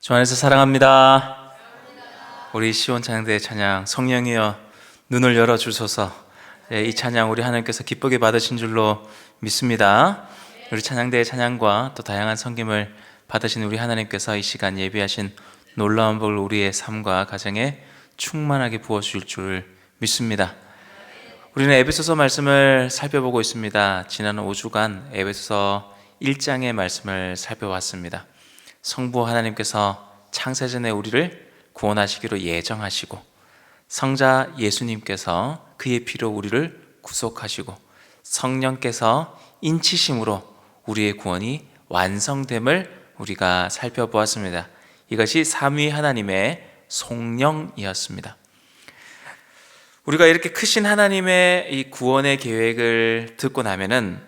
주 안에서 사랑합니다. 우리 시온 찬양대의 찬양 성령이여 눈을 열어주소서. 이 찬양 우리 하나님께서 기쁘게 받으신 줄로 믿습니다. 우리 찬양대의 찬양과 또 다양한 섬김을 받으신 우리 하나님께서 이 시간 예비하신 놀라운 복을 우리의 삶과 가정에 충만하게 부어주실 줄 믿습니다. 우리는 에베소서 말씀을 살펴보고 있습니다. 지난 5주간 에베소서 1장의 말씀을 살펴봤습니다. 성부 하나님께서 창세전에 우리를 구원하시기로 예정하시고 성자 예수님께서 그의 피로 우리를 구속하시고 성령께서 인치심으로 우리의 구원이 완성됨을 우리가 살펴보았습니다. 이것이 삼위 하나님의 송영이었습니다. 우리가 이렇게 크신 하나님의 이 구원의 계획을 듣고 나면은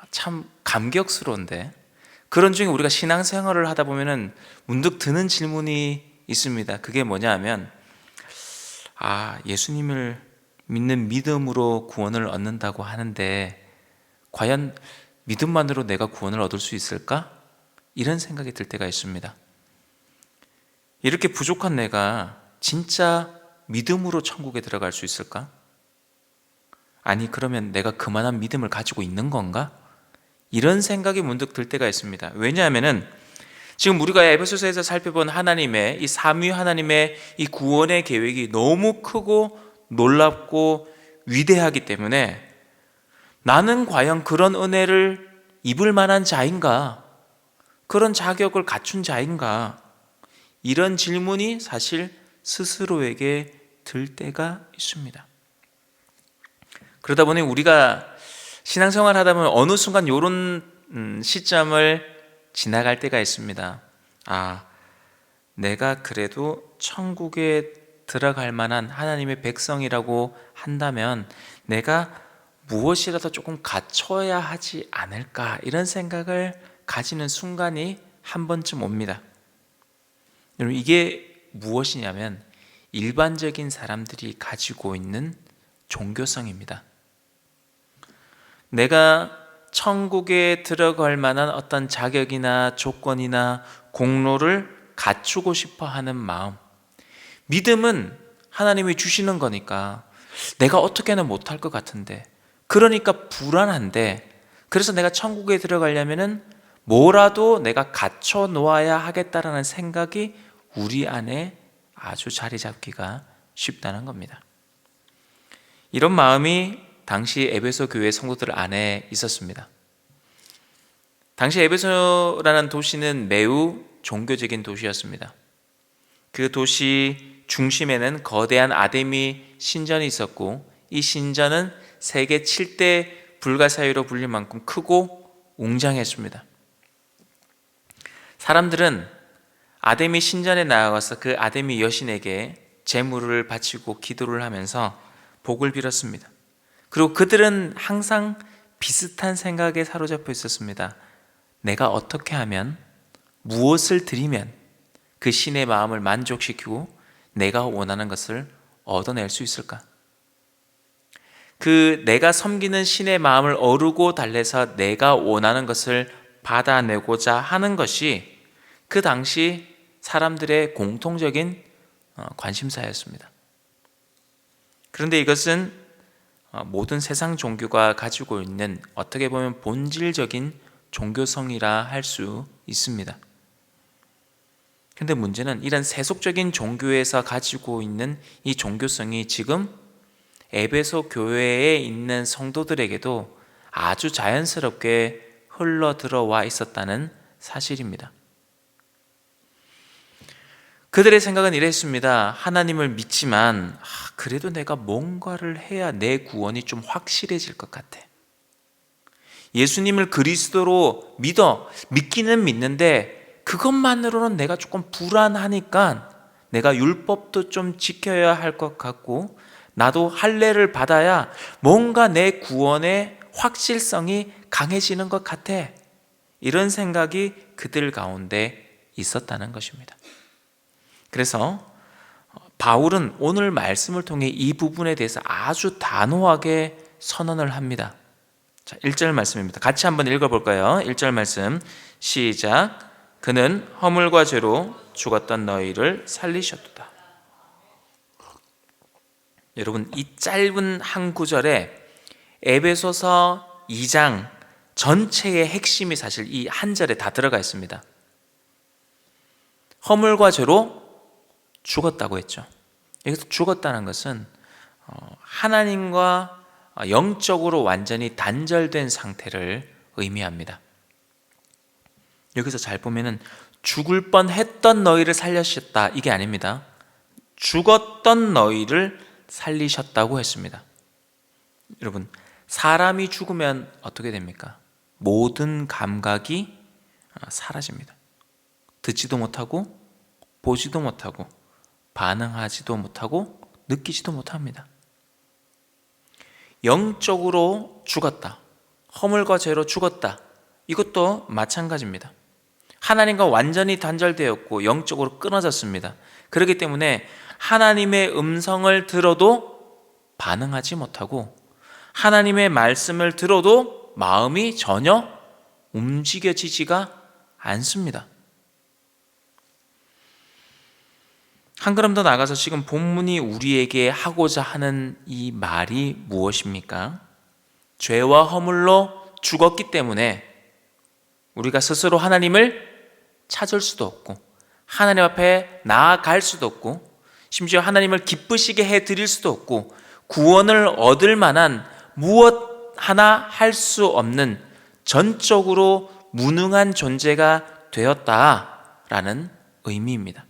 참 감격스러운데, 그런 중에 우리가 신앙생활을 하다 보면은 문득 드는 질문이 있습니다. 그게 뭐냐 하면, 예수님을 믿는 믿음으로 구원을 얻는다고 하는데 과연 믿음만으로 내가 구원을 얻을 수 있을까? 이런 생각이 들 때가 있습니다. 이렇게 부족한 내가 진짜 믿음으로 천국에 들어갈 수 있을까? 아니, 그러면 내가 그만한 믿음을 가지고 있는 건가? 이런 생각이 문득 들 때가 있습니다. 왜냐하면은 지금 우리가 에베소서에서 살펴본 하나님의 이 삼위 하나님의 이 구원의 계획이 너무 크고 놀랍고 위대하기 때문에 나는 과연 그런 은혜를 입을 만한 자인가? 그런 자격을 갖춘 자인가? 이런 질문이 사실 스스로에게 들 때가 있습니다. 그러다 보니 우리가 신앙생활 하다 보면 어느 순간 이런 시점을 지나갈 때가 있습니다. 내가 그래도 천국에 들어갈 만한 하나님의 백성이라고 한다면 내가 무엇이라도 조금 갖춰야 하지 않을까, 이런 생각을 가지는 순간이 한 번쯤 옵니다. 여러분, 이게 무엇이냐면 일반적인 사람들이 가지고 있는 종교성입니다. 내가 천국에 들어갈 만한 어떤 자격이나 조건이나 공로를 갖추고 싶어 하는 마음. 믿음은 하나님이 주시는 거니까 내가 어떻게는 못할 것 같은데, 그러니까 불안한데, 그래서 내가 천국에 들어가려면은 뭐라도 내가 갖춰 놓아야 하겠다라는 생각이 우리 안에 아주 자리 잡기가 쉽다는 겁니다. 이런 마음이 당시 에베소 교회 성도들 안에 있었습니다. 당시 에베소라는 도시는 매우 종교적인 도시였습니다. 그 도시 중심에는 거대한 아데미 신전이 있었고, 이 신전은 세계 7대 불가사의로 불릴 만큼 크고 웅장했습니다. 사람들은 아데미 신전에 나아가서 그 아데미 여신에게 제물을 바치고 기도를 하면서 복을 빌었습니다. 그리고 그들은 항상 비슷한 생각에 사로잡혀 있었습니다. 내가 어떻게 하면, 무엇을 드리면 그 신의 마음을 만족시키고 내가 원하는 것을 얻어낼 수 있을까? 그 내가 섬기는 신의 마음을 어루고 달래서 내가 원하는 것을 받아내고자 하는 것이 그 당시 사람들의 공통적인 관심사였습니다. 그런데 이것은 모든 세상 종교가 가지고 있는 어떻게 보면 본질적인 종교성이라 할 수 있습니다. 그런데 문제는 이런 세속적인 종교에서 가지고 있는 이 종교성이 지금 에베소 교회에 있는 성도들에게도 아주 자연스럽게 흘러 들어와 있었다는 사실입니다. 그들의 생각은 이랬습니다. 하나님을 믿지만 그래도 내가 뭔가를 해야 내 구원이 좀 확실해질 것 같아. 예수님을 그리스도로 믿기는 믿는데 그것만으로는 내가 조금 불안하니까 내가 율법도 좀 지켜야 할 것 같고, 나도 할례를 받아야 뭔가 내 구원의 확실성이 강해지는 것 같아. 이런 생각이 그들 가운데 있었다는 것입니다. 그래서 바울은 오늘 말씀을 통해 이 부분에 대해서 아주 단호하게 선언을 합니다. 자, 1절 말씀입니다. 같이 한번 읽어볼까요? 1절 말씀 시작. 그는 허물과 죄로 죽었던 너희를 살리셨도다. 여러분, 이 짧은 한 구절에 에베소서 2장 전체의 핵심이 사실 이 한 절에 다 들어가 있습니다. 허물과 죄로 죽었다고 했죠. 여기서 죽었다는 것은 하나님과 영적으로 완전히 단절된 상태를 의미합니다. 여기서 잘 보면은 죽을 뻔했던 너희를 살리셨다, 이게 아닙니다. 죽었던 너희를 살리셨다고 했습니다. 여러분, 사람이 죽으면 어떻게 됩니까? 모든 감각이 사라집니다. 듣지도 못하고 보지도 못하고 반응하지도 못하고 느끼지도 못합니다. 영적으로 죽었다, 허물과 죄로 죽었다, 이것도 마찬가지입니다. 하나님과 완전히 단절되었고 영적으로 끊어졌습니다. 그렇기 때문에 하나님의 음성을 들어도 반응하지 못하고 하나님의 말씀을 들어도 마음이 전혀 움직여지지가 않습니다. 한 걸음 더 나가서 지금 본문이 우리에게 하고자 하는 이 말이 무엇입니까? 죄와 허물로 죽었기 때문에 우리가 스스로 하나님을 찾을 수도 없고 하나님 앞에 나아갈 수도 없고 심지어 하나님을 기쁘시게 해드릴 수도 없고 구원을 얻을 만한 무엇 하나 할 수 없는 전적으로 무능한 존재가 되었다라는 의미입니다.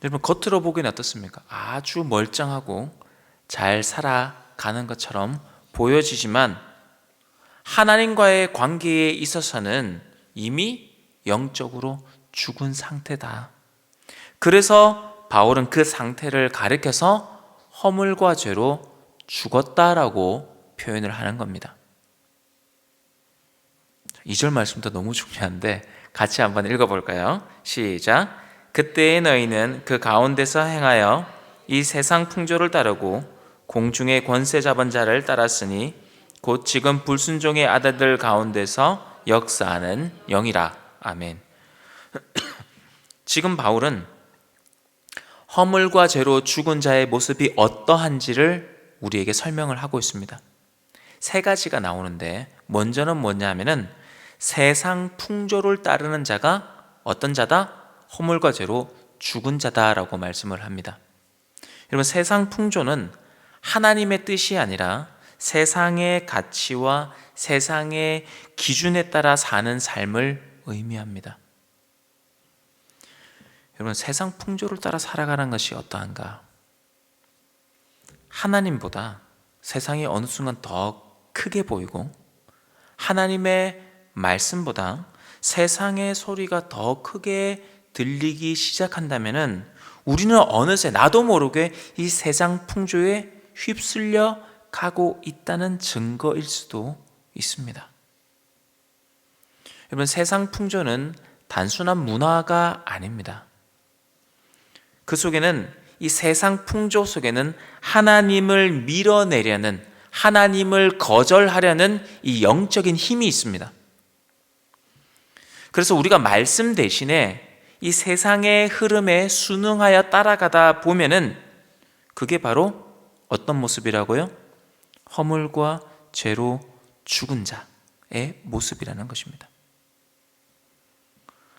여러분, 겉으로 보기엔 어떻습니까? 아주 멀쩡하고 잘 살아가는 것처럼 보여지지만 하나님과의 관계에 있어서는 이미 영적으로 죽은 상태다. 그래서 바울은 그 상태를 가리켜서 허물과 죄로 죽었다라고 표현을 하는 겁니다. 2절 말씀도 너무 중요한데 같이 한번 읽어볼까요? 시작. 그때의 너희는 그 가운데서 행하여 이 세상 풍조를 따르고 공중의 권세 잡은 자를 따랐으니 곧 지금 불순종의 아들들 가운데서 역사하는 영이라. 아멘. 지금 바울은 허물과 죄로 죽은 자의 모습이 어떠한지를 우리에게 설명을 하고 있습니다. 세 가지가 나오는데 먼저는 뭐냐면은 세상 풍조를 따르는 자가 어떤 자다? 허물과 죄로 죽은 자다라고 말씀을 합니다. 여러분, 세상 풍조는 하나님의 뜻이 아니라 세상의 가치와 세상의 기준에 따라 사는 삶을 의미합니다. 여러분, 세상 풍조를 따라 살아가는 것이 어떠한가? 하나님보다 세상이 어느 순간 더 크게 보이고 하나님의 말씀보다 세상의 소리가 더 크게 들리기 시작한다면은 우리는 어느새 나도 모르게 이 세상 풍조에 휩쓸려 가고 있다는 증거일 수도 있습니다. 여러분, 세상 풍조는 단순한 문화가 아닙니다. 그 속에는, 이 세상 풍조 속에는 하나님을 밀어내려는, 하나님을 거절하려는 이 영적인 힘이 있습니다. 그래서 우리가 말씀 대신에 이 세상의 흐름에 순응하여 따라가다 보면은 그게 바로 어떤 모습이라고요? 허물과 죄로 죽은 자의 모습이라는 것입니다.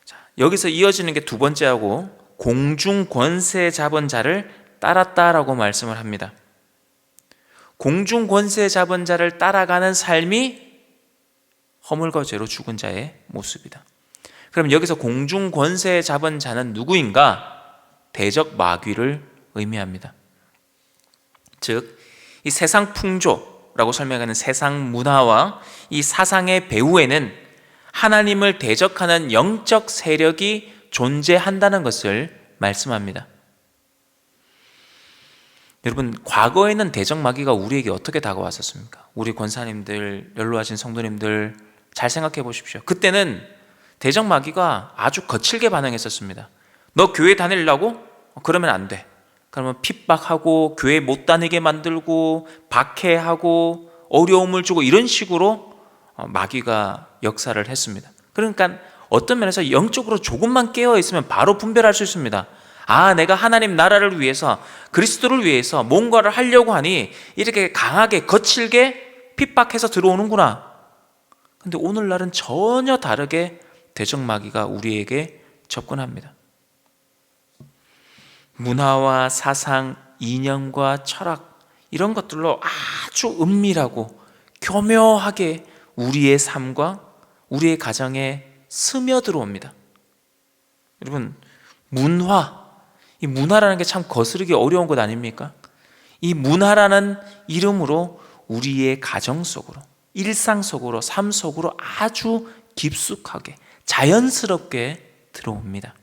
자, 여기서 이어지는 게 두 번째하고 공중 권세 잡은 자를 따랐다라고 말씀을 합니다. 공중 권세 잡은 자를 따라가는 삶이 허물과 죄로 죽은 자의 모습이다. 그럼 여기서 공중 권세 잡은 자는 누구인가? 대적 마귀를 의미합니다. 즉, 이 세상 풍조라고 설명하는 세상 문화와 이 사상의 배후에는 하나님을 대적하는 영적 세력이 존재한다는 것을 말씀합니다. 여러분, 과거에는 대적 마귀가 우리에게 어떻게 다가왔었습니까? 우리 권사님들, 연로하신 성도님들 잘 생각해 보십시오. 그때는 대적 마귀가 아주 거칠게 반응했었습니다. 너 교회 다니려고? 그러면 안 돼. 그러면 핍박하고 교회 못 다니게 만들고 박해하고 어려움을 주고 이런 식으로 마귀가 역사를 했습니다. 그러니까 어떤 면에서 영적으로 조금만 깨어 있으면 바로 분별할 수 있습니다. 아, 내가 하나님 나라를 위해서, 그리스도를 위해서 뭔가를 하려고 하니 이렇게 강하게 거칠게 핍박해서 들어오는구나. 근데 오늘날은 전혀 다르게 대적마귀가 우리에게 접근합니다. 문화와 사상, 이념과 철학, 이런 것들로 아주 은밀하고 교묘하게 우리의 삶과 우리의 가정에 스며들어옵니다. 여러분, 이 문화라는 게 참 거스르기 어려운 것 아닙니까? 이 문화라는 이름으로 우리의 가정 속으로, 일상 속으로, 삶 속으로 아주 깊숙하게, 자연스럽게 들어옵니다.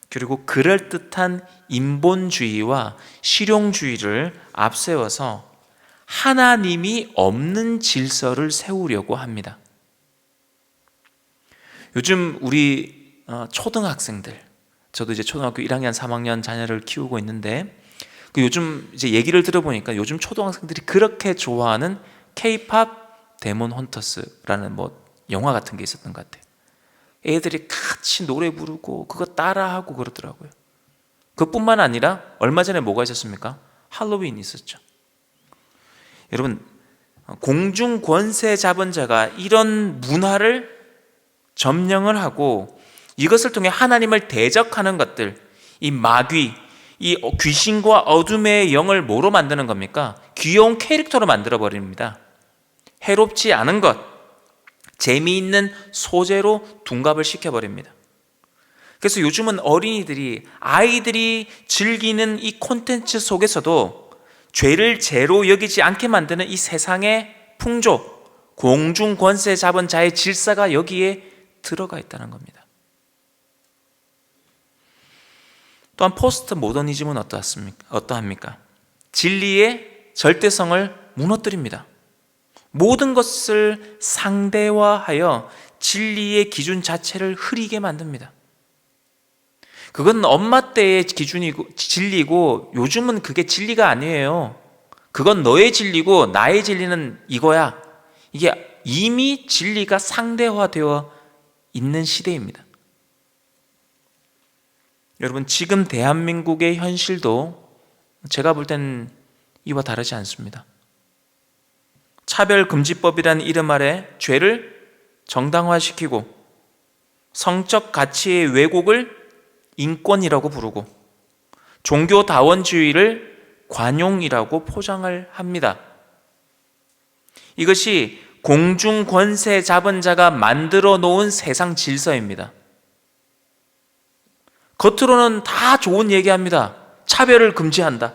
그리고 그럴듯한 인본주의와 실용주의를 앞세워서 하나님이 없는 질서를 세우려고 합니다. 요즘 우리 초등학생들, 저도 이제 초등학교 1학년, 3학년 자녀를 키우고 있는데 요즘 이제 얘기를 들어보니까 요즘 초등학생들이 그렇게 좋아하는 K-팝 데몬 헌터스라는 영화 같은 게 있었던 것 같아요. 애들이 같이 노래 부르고 그거 따라하고 그러더라고요. 그뿐만 아니라 얼마 전에 뭐가 있었습니까? 할로윈이 있었죠. 여러분, 공중 권세 잡은 자가 이런 문화를 점령을 하고 이것을 통해 하나님을 대적하는 것들, 이 마귀, 이 귀신과 어둠의 영을 뭐로 만드는 겁니까? 귀여운 캐릭터로 만들어 버립니다. 해롭지 않은 것, 재미있는 소재로 둔갑을 시켜버립니다. 그래서 요즘은 아이들이 즐기는 이 콘텐츠 속에서도 죄를 죄로 여기지 않게 만드는 이 세상의 풍조, 공중 권세 잡은 자의 질서가 여기에 들어가 있다는 겁니다. 또한 포스트 모더니즘은 어떠합니까? 진리의 절대성을 무너뜨립니다. 모든 것을 상대화하여 진리의 기준 자체를 흐리게 만듭니다. 그건 엄마 때의 기준이고 진리고 요즘은 그게 진리가 아니에요. 그건 너의 진리고 나의 진리는 이거야. 이게 이미 진리가 상대화되어 있는 시대입니다. 여러분, 지금 대한민국의 현실도 제가 볼 땐 이와 다르지 않습니다. 차별금지법이라는 이름 아래 죄를 정당화시키고 성적 가치의 왜곡을 인권이라고 부르고 종교다원주의를 관용이라고 포장을 합니다. 이것이 공중권세 잡은 자가 만들어 놓은 세상 질서입니다. 겉으로는 다 좋은 얘기합니다. 차별을 금지한다.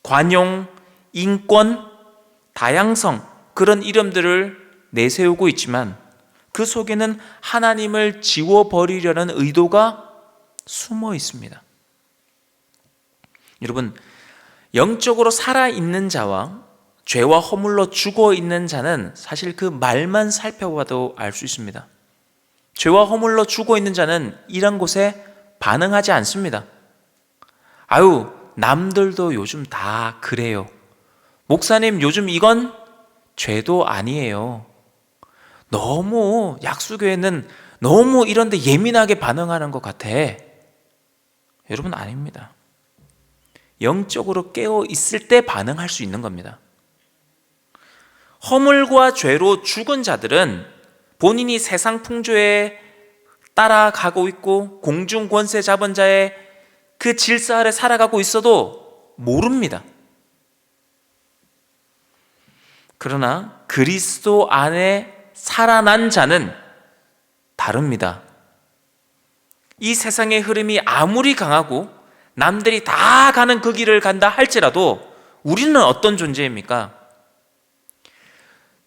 관용, 인권, 다양성, 그런 이름들을 내세우고 있지만 그 속에는 하나님을 지워버리려는 의도가 숨어 있습니다. 여러분, 영적으로 살아있는 자와 죄와 허물로 죽어있는 자는 사실 그 말만 살펴봐도 알 수 있습니다. 죄와 허물로 죽어있는 자는 이런 곳에 반응하지 않습니다. 아유, 남들도 요즘 다 그래요. 목사님, 요즘 이건 죄도 아니에요. 너무 약수교회는 너무 이런데 예민하게 반응하는 것 같아. 여러분, 아닙니다. 영적으로 깨어 있을 때 반응할 수 있는 겁니다. 허물과 죄로 죽은 자들은 본인이 세상 풍조에 따라가고 있고 공중 권세 잡은 자의 그 질서 아래 살아가고 있어도 모릅니다. 그러나 그리스도 안에 살아난 자는 다릅니다. 이 세상의 흐름이 아무리 강하고 남들이 다 가는 그 길을 간다 할지라도 우리는 어떤 존재입니까?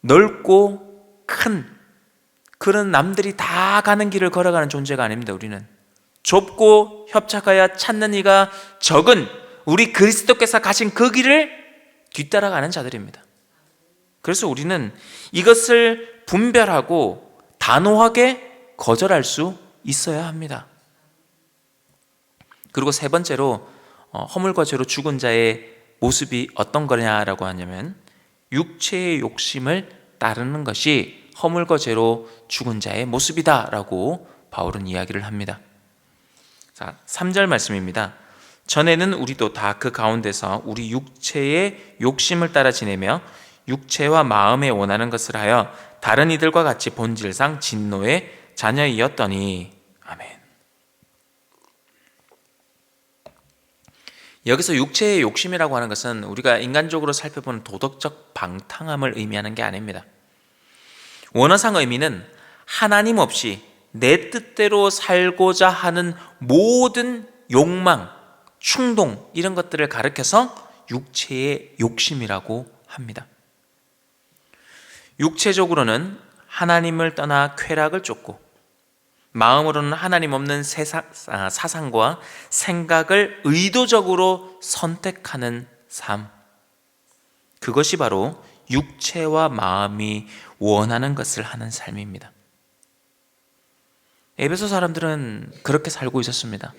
넓고 큰 그런 남들이 다 가는 길을 걸어가는 존재가 아닙니다. 우리는 좁고 협착하여 찾는 이가 적은 우리 그리스도께서 가신 그 길을 뒤따라가는 자들입니다. 그래서 우리는 이것을 분별하고 단호하게 거절할 수 있어야 합니다. 그리고 세 번째로 허물과 죄로 죽은 자의 모습이 어떤 거냐라고 하냐면 육체의 욕심을 따르는 것이 허물과 죄로 죽은 자의 모습이다라고 바울은 이야기를 합니다. 자, 3절 말씀입니다. 전에는 우리도 다 그 가운데서 우리 육체의 욕심을 따라 지내며 육체와 마음에 원하는 것을 하여 다른 이들과 같이 본질상 진노의 자녀이었더니. 아멘. 여기서 육체의 욕심이라고 하는 것은 우리가 인간적으로 살펴보는 도덕적 방탕함을 의미하는 게 아닙니다. 원어상 의미는 하나님 없이 내 뜻대로 살고자 하는 모든 욕망, 충동 이런 것들을 가리켜서 육체의 욕심이라고 합니다. 육체적으로는 하나님을 떠나 쾌락을 쫓고 마음으로는 하나님 없는 사상과 생각을 의도적으로 선택하는 삶, 그것이 바로 육체와 마음이 원하는 것을 하는 삶입니다. 에베소 사람들은 그렇게 살고 있었습니다.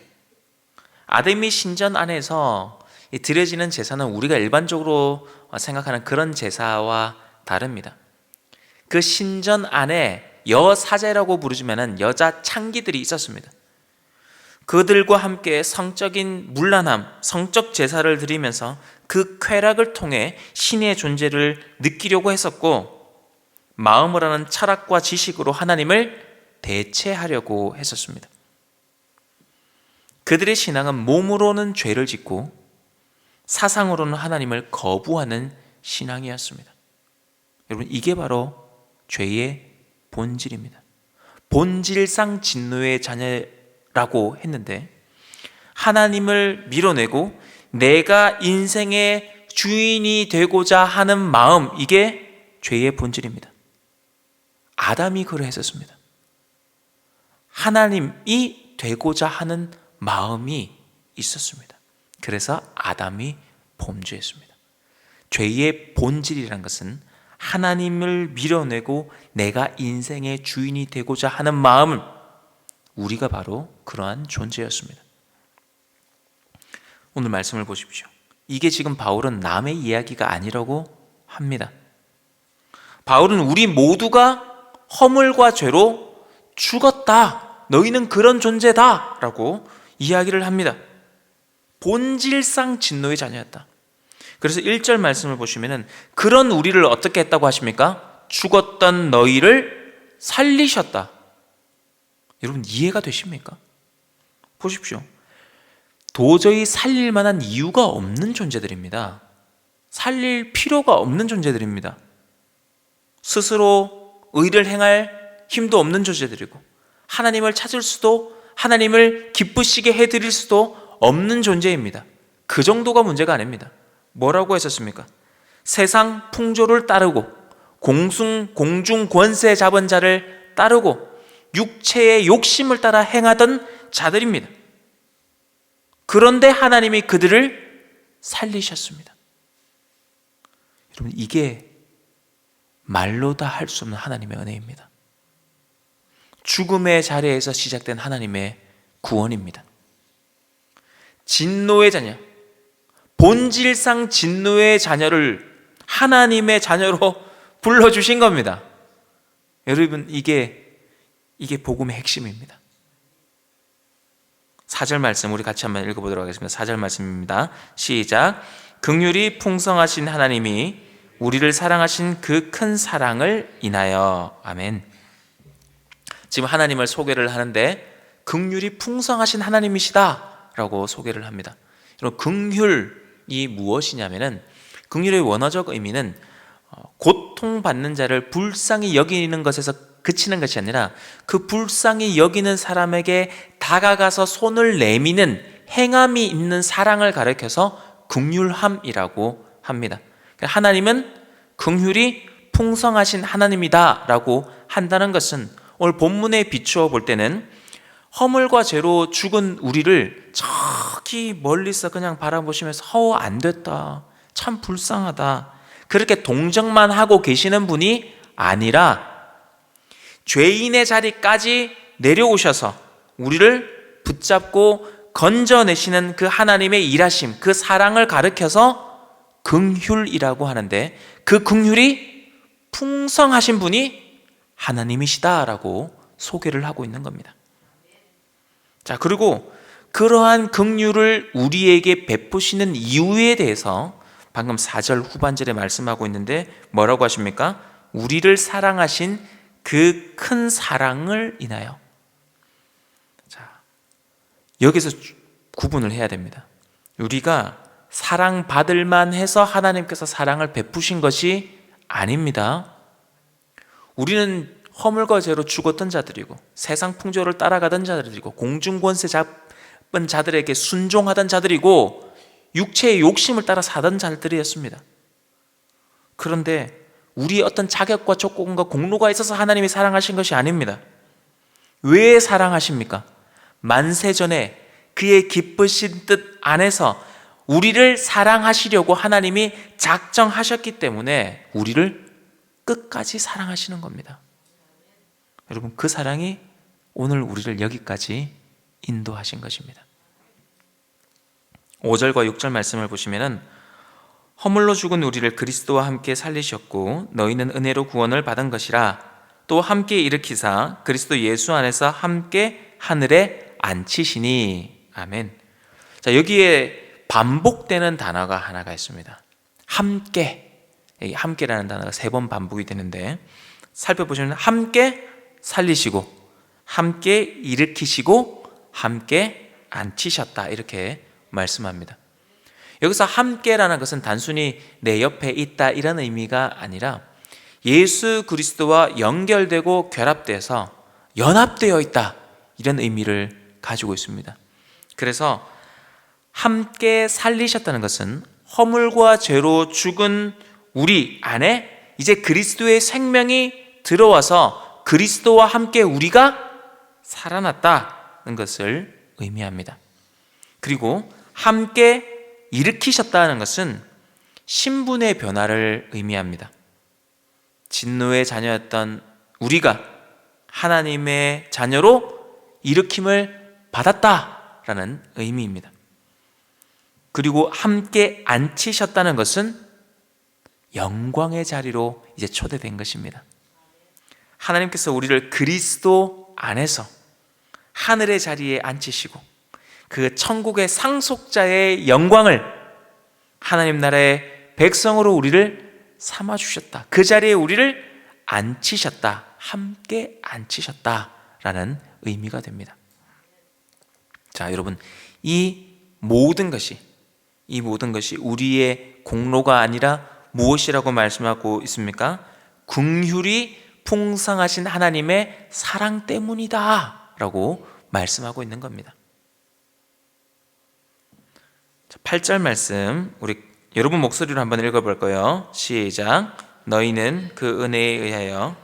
아담이 신전 안에서 드려지는 제사는 우리가 일반적으로 생각하는 그런 제사와 다릅니다. 그 신전 안에 여사제라고 부르지만 여자 창기들이 있었습니다. 그들과 함께 성적인 문란함, 성적 제사를 드리면서 그 쾌락을 통해 신의 존재를 느끼려고 했었고, 마음을 하는 철학과 지식으로 하나님을 대체하려고 했었습니다. 그들의 신앙은 몸으로는 죄를 짓고 사상으로는 하나님을 거부하는 신앙이었습니다. 여러분, 이게 바로 죄의 본질입니다. 본질상 진노의 자녀라고 했는데, 하나님을 밀어내고 내가 인생의 주인이 되고자 하는 마음, 이게 죄의 본질입니다. 아담이 그러했었습니다. 하나님이 되고자 하는 마음이 있었습니다. 그래서 아담이 범죄했습니다. 죄의 본질이란 것은 하나님을 밀어내고 내가 인생의 주인이 되고자 하는 마음, 우리가 바로 그러한 존재였습니다. 오늘 말씀을 보십시오. 이게 지금 바울은 남의 이야기가 아니라고 합니다. 바울은 우리 모두가 허물과 죄로 죽었다, 너희는 그런 존재다 라고 이야기를 합니다. 본질상 진노의 자녀였다. 그래서 1절 말씀을 보시면은 그런 우리를 어떻게 했다고 하십니까? 죽었던 너희를 살리셨다. 여러분, 이해가 되십니까? 보십시오. 도저히 살릴 만한 이유가 없는 존재들입니다. 살릴 필요가 없는 존재들입니다. 스스로 의를 행할 힘도 없는 존재들이고, 하나님을 찾을 수도, 하나님을 기쁘시게 해드릴 수도 없는 존재입니다. 그 정도가 문제가 아닙니다. 뭐라고 했었습니까? 세상 풍조를 따르고 공중 권세 잡은 자를 따르고 육체의 욕심을 따라 행하던 자들입니다. 그런데 하나님이 그들을 살리셨습니다. 여러분, 이게 말로 다 할 수 없는 하나님의 은혜입니다. 죽음의 자리에서 시작된 하나님의 구원입니다. 진노의 자녀, 본질상 진노의 자녀를 하나님의 자녀로 불러주신 겁니다. 여러분, 이게 복음의 핵심입니다. 4절 말씀 우리 같이 한번 읽어보도록 하겠습니다. 4절 말씀입니다. 시작. 긍휼이 풍성하신 하나님이 우리를 사랑하신 그 큰 사랑을 인하여. 아멘. 지금 하나님을 소개를 하는데 긍휼이 풍성하신 하나님이시다 라고 소개를 합니다. 여러분, 긍휼이 무엇이냐면은, 긍휼의 원어적 의미는 고통받는 자를 불쌍히 여기는 것에서 그치는 것이 아니라 그 불쌍히 여기는 사람에게 다가가서 손을 내미는 행함이 있는 사랑을 가리켜서 긍휼함이라고 합니다. 하나님은 긍휼이 풍성하신 하나님이다 라고 한다는 것은, 오늘 본문에 비추어 볼 때는 허물과 죄로 죽은 우리를 저기 멀리서 그냥 바라보시면서 안 됐다, 참 불쌍하다, 그렇게 동정만 하고 계시는 분이 아니라 죄인의 자리까지 내려오셔서 우리를 붙잡고 건져내시는 그 하나님의 일하심, 그 사랑을 가리켜서 긍휼이라고 하는데, 그 긍휼이 풍성하신 분이 하나님이시다라고 소개를 하고 있는 겁니다. 자, 그리고 그러한 긍휼을 우리에게 베푸시는 이유에 대해서 방금 4절 후반절에 말씀하고 있는데 뭐라고 하십니까? 우리를 사랑하신 그 큰 사랑을 인하여. 자, 여기서 구분을 해야 됩니다. 우리가 사랑받을 만해서 하나님께서 사랑을 베푸신 것이 아닙니다. 우리는 허물과 죄로 죽었던 자들이고 세상 풍조를 따라가던 자들이고 공중권세 잡은 자들에게 순종하던 자들이고 육체의 욕심을 따라 사던 자들이었습니다. 그런데 우리의 어떤 자격과 조건과 공로가 있어서 하나님이 사랑하신 것이 아닙니다. 왜 사랑하십니까? 만세전에 그의 기쁘신 뜻 안에서 우리를 사랑하시려고 하나님이 작정하셨기 때문에 우리를 끝까지 사랑하시는 겁니다. 여러분, 그 사랑이 오늘 우리를 여기까지 인도하신 것입니다. 5절과 6절 말씀을 보시면은 허물로 죽은 우리를 그리스도와 함께 살리셨고 너희는 은혜로 구원을 받은 것이라 또 함께 일으키사 그리스도 예수 안에서 함께 하늘에 앉히시니. 아멘. 자, 여기에 반복되는 단어가 하나가 있습니다. 함께. 이 함께라는 단어가 3번 반복이 되는데 살펴보시면 함께 살리시고 함께 일으키시고 함께 앉히셨다 이렇게 말씀합니다. 여기서 함께라는 것은 단순히 내 옆에 있다 이런 의미가 아니라 예수 그리스도와 연결되고 결합돼서 연합되어 있다 이런 의미를 가지고 있습니다. 그래서 함께 살리셨다는 것은 허물과 죄로 죽은 우리 안에 이제 그리스도의 생명이 들어와서 그리스도와 함께 우리가 살아났다는 것을 의미합니다. 그리고 함께 일으키셨다는 것은 신분의 변화를 의미합니다. 진노의 자녀였던 우리가 하나님의 자녀로 일으킴을 받았다라는 의미입니다. 그리고 함께 앉히셨다는 것은 영광의 자리로 이제 초대된 것입니다. 하나님께서 우리를 그리스도 안에서 하늘의 자리에 앉히시고 그 천국의 상속자의 영광을 하나님 나라의 백성으로 우리를 삼아주셨다. 그 자리에 우리를 앉히셨다. 함께 앉히셨다라는 의미가 됩니다. 자, 여러분, 이 모든 것이 우리의 공로가 아니라 무엇이라고 말씀하고 있습니까? 긍휼이 풍성하신 하나님의 사랑 때문이다 라고 말씀하고 있는 겁니다. 8절 말씀 우리 여러분 목소리로 한번 읽어볼 거예요. 시작. 너희는 그 은혜에 의하여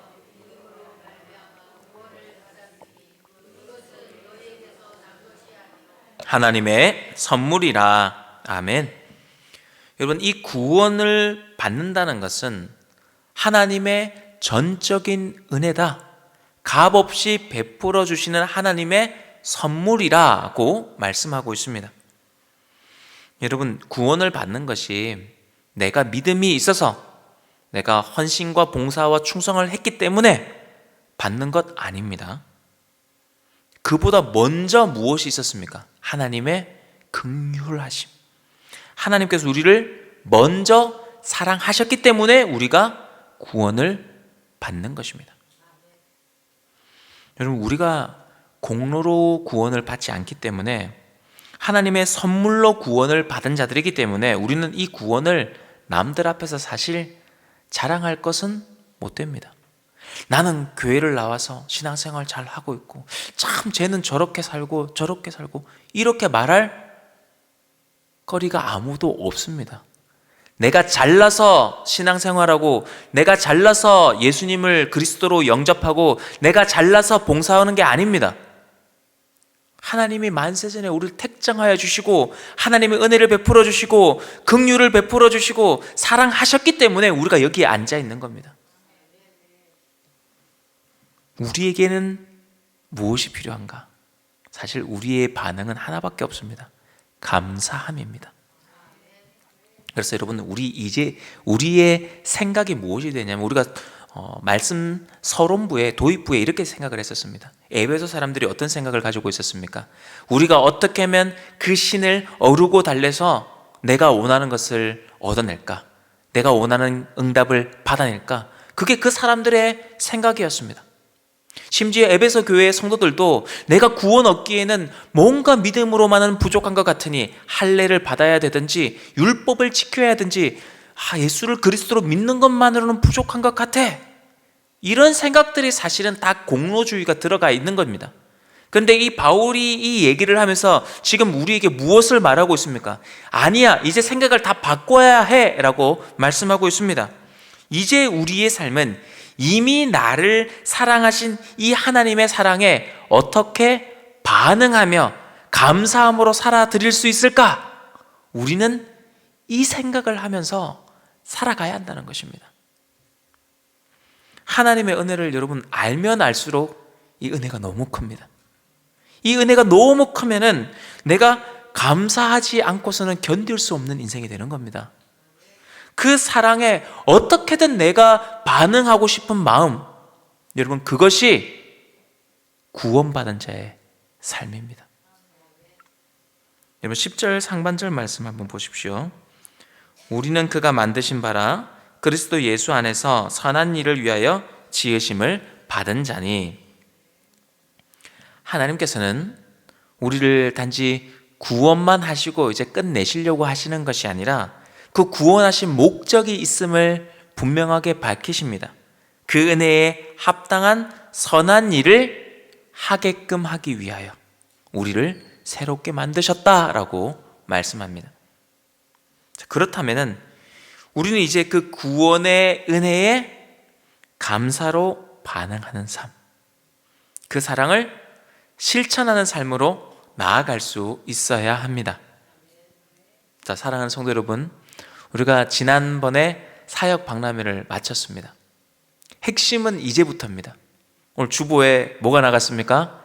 하나님의 선물이라. 아멘. 여러분, 이 구원을 받는다는 것은 하나님의 전적인 은혜다. 값없이 베풀어 주시는 하나님의 선물이라고 말씀하고 있습니다. 여러분, 구원을 받는 것이 내가 믿음이 있어서 내가 헌신과 봉사와 충성을 했기 때문에 받는 것 아닙니다. 그보다 먼저 무엇이 있었습니까? 하나님의 긍휼하심. 하나님께서 우리를 먼저 사랑하셨기 때문에 우리가 구원을 받는 것입니다. 여러분, 우리가 공로로 구원을 받지 않기 때문에 하나님의 선물로 구원을 받은 자들이기 때문에 우리는 이 구원을 남들 앞에서 사실 자랑할 것은 못 됩니다. 나는 교회를 나와서 신앙생활 잘 하고 있고 참 쟤는 저렇게 살고 저렇게 살고 이렇게 말할 거리가 아무도 없습니다. 내가 잘나서 신앙생활하고 내가 잘나서 예수님을 그리스도로 영접하고 내가 잘나서 봉사하는 게 아닙니다. 하나님이 만세전에 우리를 택정하여 주시고 하나님의 은혜를 베풀어 주시고 긍휼을 베풀어 주시고 사랑하셨기 때문에 우리가 여기에 앉아 있는 겁니다. 우리에게는 무엇이 필요한가? 사실 우리의 반응은 하나밖에 없습니다. 감사함입니다. 그래서 여러분, 우리의 생각이 무엇이 되냐면 우리가 말씀 서론부에 도입부에 이렇게 생각을 했었습니다. 에베소 사람들이 어떤 생각을 가지고 있었습니까? 우리가 어떻게 하면 그 신을 어루고 달래서 내가 원하는 것을 얻어낼까? 내가 원하는 응답을 받아낼까? 그게 그 사람들의 생각이었습니다. 심지어 에베소 교회의 성도들도 내가 구원 얻기에는 뭔가 믿음으로만은 부족한 것 같으니 할례를 받아야 되든지 율법을 지켜야 하든지 예수를 그리스도로 믿는 것만으로는 부족한 것 같아. 이런 생각들이 사실은 다 공로주의가 들어가 있는 겁니다. 그런데 이 바울이 이 얘기를 하면서 지금 우리에게 무엇을 말하고 있습니까? 아니야, 이제 생각을 다 바꿔야 해 라고 말씀하고 있습니다. 이제 우리의 삶은 이미 나를 사랑하신 이 하나님의 사랑에 어떻게 반응하며 감사함으로 살아드릴 수 있을까? 우리는 이 생각을 하면서 살아가야 한다는 것입니다. 하나님의 은혜를 여러분 알면 알수록 이 은혜가 너무 큽니다. 이 은혜가 너무 크면은 내가 감사하지 않고서는 견딜 수 없는 인생이 되는 겁니다. 그 사랑에 어떻게든 내가 반응하고 싶은 마음, 여러분 그것이 구원받은 자의 삶입니다. 여러분 10절 상반절 말씀 한번 보십시오. 우리는 그가 만드신 바라 그리스도 예수 안에서 선한 일을 위하여 지으심을 받은 자니. 하나님께서는 우리를 단지 구원만 하시고 이제 끝내시려고 하시는 것이 아니라 그 구원하신 목적이 있음을 분명하게 밝히십니다. 그 은혜에 합당한 선한 일을 하게끔 하기 위하여 우리를 새롭게 만드셨다라고 말씀합니다. 그렇다면 우리는 이제 그 구원의 은혜에 감사로 반응하는 삶, 그 사랑을 실천하는 삶으로 나아갈 수 있어야 합니다. 자, 사랑하는 성도 여러분, 우리가 지난번에 사역 박람회를 마쳤습니다. 핵심은 이제부터입니다. 오늘 주보에 뭐가 나갔습니까?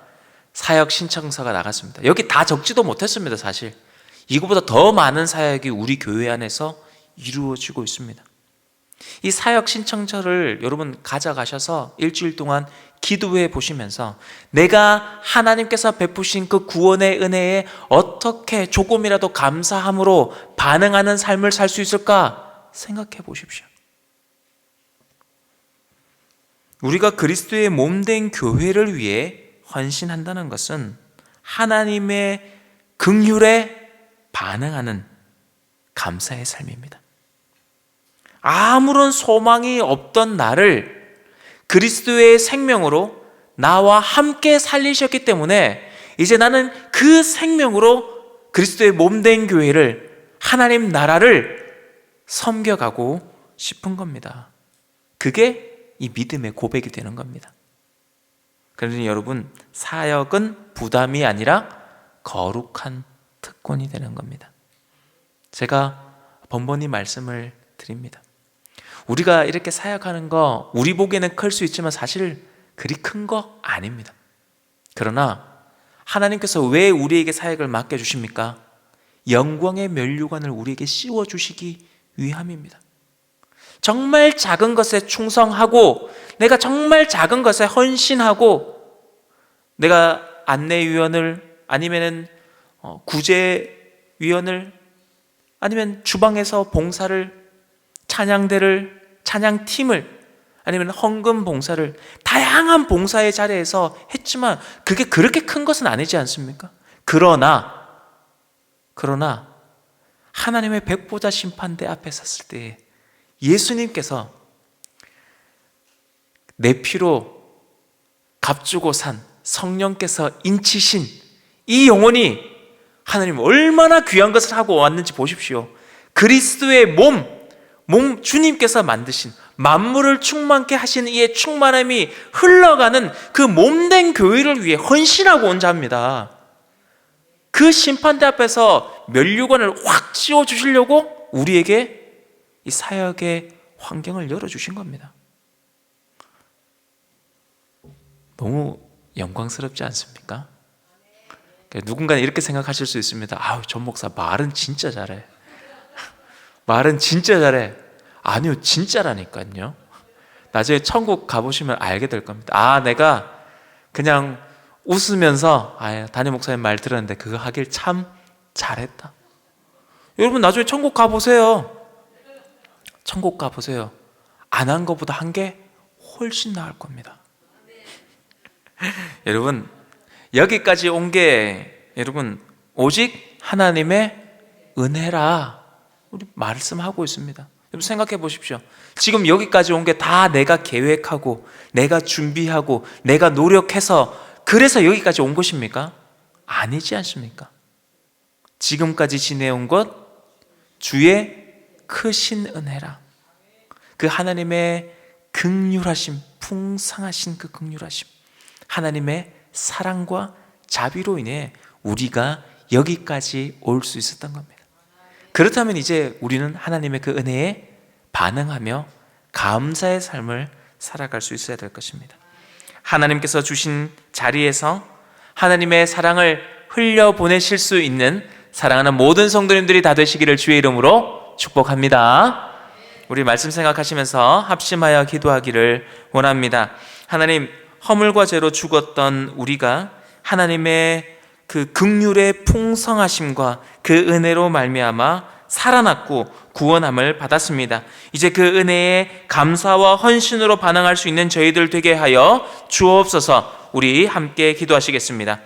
사역 신청서가 나갔습니다. 여기 다 적지도 못했습니다. 사실 이거보다 더 많은 사역이 우리 교회 안에서 이루어지고 있습니다. 이 사역 신청서를 여러분 가져가셔서 일주일 동안 기도해 보시면서 내가 하나님께서 베푸신 그 구원의 은혜에 어떻게 조금이라도 감사함으로 반응하는 삶을 살 수 있을까 생각해 보십시오. 우리가 그리스도의 몸된 교회를 위해 헌신한다는 것은 하나님의 긍휼에 반응하는 감사의 삶입니다. 아무런 소망이 없던 나를 그리스도의 생명으로 나와 함께 살리셨기 때문에 이제 나는 그 생명으로 그리스도의 몸된 교회를, 하나님 나라를 섬겨가고 싶은 겁니다. 그게 이 믿음의 고백이 되는 겁니다. 그러니 여러분, 사역은 부담이 아니라 거룩한 특권이 되는 겁니다. 제가 번번이 말씀을 드립니다. 우리가 이렇게 사역하는 거 우리 보기에는 클 수 있지만 사실 그리 큰 거 아닙니다. 그러나 하나님께서 왜 우리에게 사역을 맡겨주십니까? 영광의 면류관을 우리에게 씌워주시기 위함입니다. 정말 작은 것에 충성하고 내가 정말 작은 것에 헌신하고 내가 안내위원을 아니면 구제위원을 아니면 주방에서 봉사를 찬양대를 찬양팀을 아니면 헌금 봉사를 다양한 봉사의 자리에서 했지만 그게 그렇게 큰 것은 아니지 않습니까? 그러나 하나님의 백보자 심판대 앞에 섰을 때 예수님께서 내 피로 값주고 산 성령께서 인치신 이 영혼이 하나님 얼마나 귀한 것을 하고 왔는지 보십시오. 그리스도의 몸 주님께서 만드신 만물을 충만케 하신 이의 충만함이 흘러가는 그 몸된 교회를 위해 헌신하고 온 자입니다. 그 심판대 앞에서 면류관을 확 씌워주시려고 우리에게 이 사역의 환경을 열어주신 겁니다. 너무 영광스럽지 않습니까? 누군가는 이렇게 생각하실 수 있습니다. 아우, 전 목사 말은 진짜 잘해. 말은 진짜 잘해. 아니요, 진짜라니까요. 나중에 천국 가보시면 알게 될 겁니다. 아, 내가 그냥 웃으면서 담임 목사님 말 들었는데 그거 하길 참 잘했다. 여러분 나중에 천국 가보세요. 천국 가보세요. 안 한 것보다 한 게 훨씬 나을 겁니다. 여러분 여기까지 온 게 여러분 오직 하나님의 은혜라 우리 말씀하고 있습니다. 여러분 생각해 보십시오. 지금 여기까지 온 게 다 내가 계획하고 내가 준비하고 내가 노력해서 그래서 여기까지 온 것입니까? 아니지 않습니까? 지금까지 지내온 것 주의 크신 은혜라. 그 하나님의 긍휼하심, 풍성하신 그 긍휼하심, 하나님의 사랑과 자비로 인해 우리가 여기까지 올 수 있었던 겁니다. 그렇다면 이제 우리는 하나님의 그 은혜에 반응하며 감사의 삶을 살아갈 수 있어야 될 것입니다. 하나님께서 주신 자리에서 하나님의 사랑을 흘려보내실 수 있는 사랑하는 모든 성도님들이 다 되시기를 주의 이름으로 축복합니다. 우리 말씀 생각하시면서 합심하여 기도하기를 원합니다. 하나님, 허물과 죄로 죽었던 우리가 하나님의 그 긍휼의 풍성하심과 그 은혜로 말미암아 살아났고 구원함을 받았습니다. 이제 그 은혜에 감사와 헌신으로 반응할 수 있는 저희들 되게 하여 주옵소서. 우리 함께 기도하시겠습니다.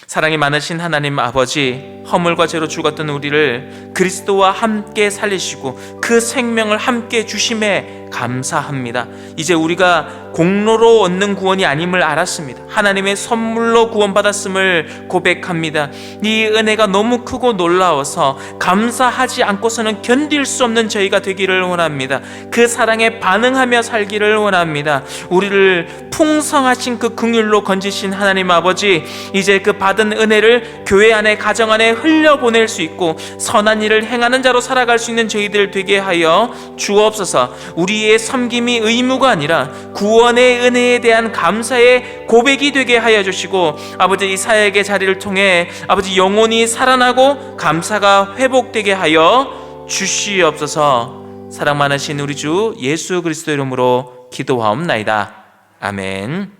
사랑이 많으신 하나님 아버지, 허물과 죄로 죽었던 우리를 그리스도와 함께 살리시고 그 생명을 함께 주심에 감사합니다. 이제 우리가 공로로 얻는 구원이 아님을 알았습니다. 하나님의 선물로 구원받았음을 고백합니다. 이 은혜가 너무 크고 놀라워서 감사하지 않고서는 견딜 수 없는 저희가 되기를 원합니다. 그 사랑에 반응하며 살기를 원합니다. 우리를 풍성하신 그 긍휼로 건지신 하나님 아버지, 이제 그 받은 은혜를 교회 안에 가정 안에 흘려보낼 수 있고 선한 일을 행하는 자로 살아갈 수 있는 저희들 되게 하여 주옵소서. 우리의 섬김이 의무가 아니라 구원의 은혜에 대한 감사의 고백이 되게 하여 주시고, 아버지 이 사역의 자리를 통해 아버지 영혼이 살아나고 감사가 회복되게 하여 주시옵소서. 사랑 많으신 우리 주 예수 그리스도 이름으로 기도하옵나이다. 아멘.